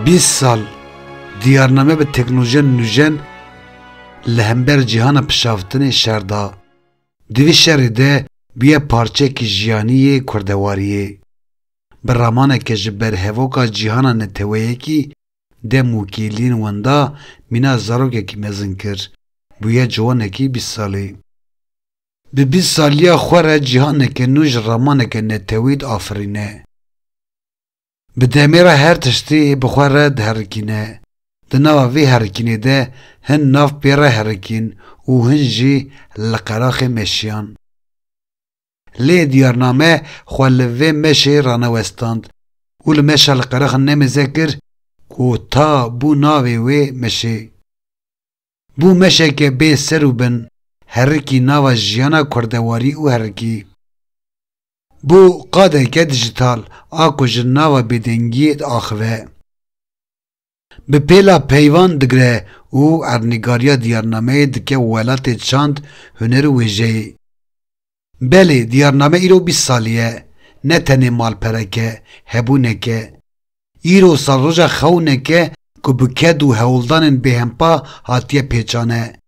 20 sal diyarname ve teknolojiyen nüjen lehember cihana pişaftine şerda. Divi şerri de biye parçe ki jiyaniye kurdewariye. Bir ramaneke ji berhevoka cihana neteweye ki de mukilin wenda mina zarokekî mezin kir. Bûye ciwanekî 20 salî. Bi 20 saliya xwe re cîhaneke nû ji ramaneke netewî afirîne. Bi demê re her tiştî bi xwe re diherikîne. Di nava vê herikînê de hin nav pê re herikîn û hin jî li qeraxê meşiyan. Lê diyarname xwe li vê meşê ranewestant û li meşa li qerax nemêze kir ku ta bû navê wê meşê. Bû meşeke bê ser û bin, herikî nava jiyana kurdewarî û herikî. Bû qadeke dijital a ku ji nava bêdengiyê diaxive. Bi pêla peyvan digire û ernîgariya diyarnameyê dike welatê çand huner û wêjeyê. Belê diyarname îro 20 salî ye, ne tenê malpereke, hebûneke. Îro salroja xewneke ku bi ked û hewldanên bêhempa hatiye pêçane.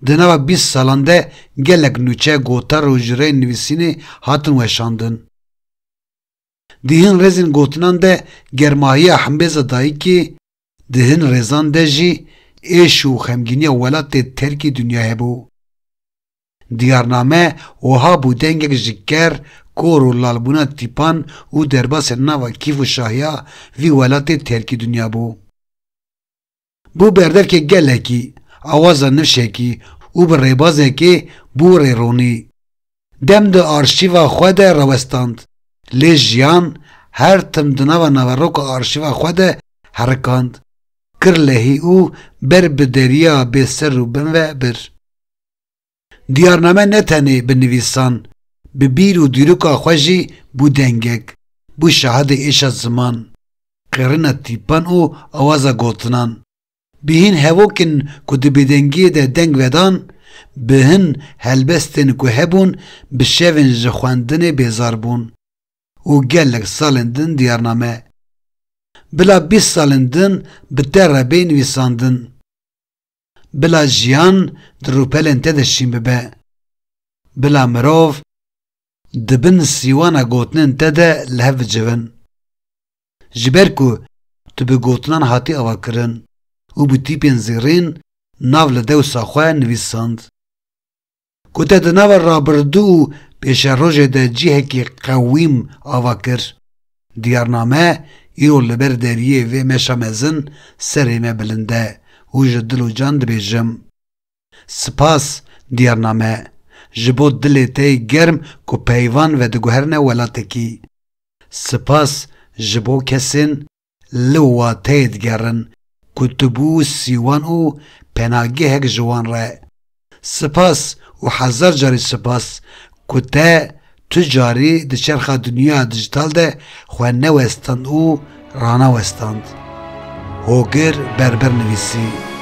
Di nava 20 salan de gelek nûçe gotar û jireyên nivîsînê hatin weşandin. Di hin rêzên gotinan de germahiya hembêza dayîkê, di hin rêzan de jî êş û xemgîniya welatê terkî dunya hebû. Diyarname wiha bû dengek ji ker, kor û lalbûna tîpan û derbasên nava kîf û şahiya vî welatê terkî dunya bû. Bû berdevkê gelekî, awaza nifşekî û bi rêbazekê bû rêronî. Dem di arşîva xwe de rawestand. Lê jiyan her tim di nava naveroka arşîva xwe de herikand. Kir lehî û ber bi deriya bêser û bin ve bir. Diyarname ne tenê bi nivîsan, bi bîr û dîroka xwe jî bû dengek, bû şahidê êşa ziman, qirina tîpan û awaza gotinan. Bi hin hevokên ku di bêdengiyê de deng vedan, bi hin helbestên ku hebûn bi şevên ji xwendinê bêzar bûn. û gelek salên din diyarname. Bila 20 salên din bi te rebê nivîsandin. Bila jiyan di rûpelên te de şîn bibe. Bila mirov di bin sîwana gotinên te de li hev bicivin. Ji ber ku tu bi gotinan hatî avakirin û bi tîpên zêrîn nav li dewsa xwe nivîsand. Ku te di nava rabirdû û pêşerojê de cihekî qewîm ava kir. Diyarname îro li ber deriyê vê meşa mezin serê me bilind e û ji dil û can dibêjim. Spas diyarname ji bo dilê te germ ku peyvan ve diguherîne welatekî. Spas ji bo kesên li wateyê digerin ku tu bû sîwan û penagehek ji wan re. Spas û hezar carî spas ku te tu carî di çerxa dunya dijital de xwe newestant û ranewestant. Hogir berber nivîsî.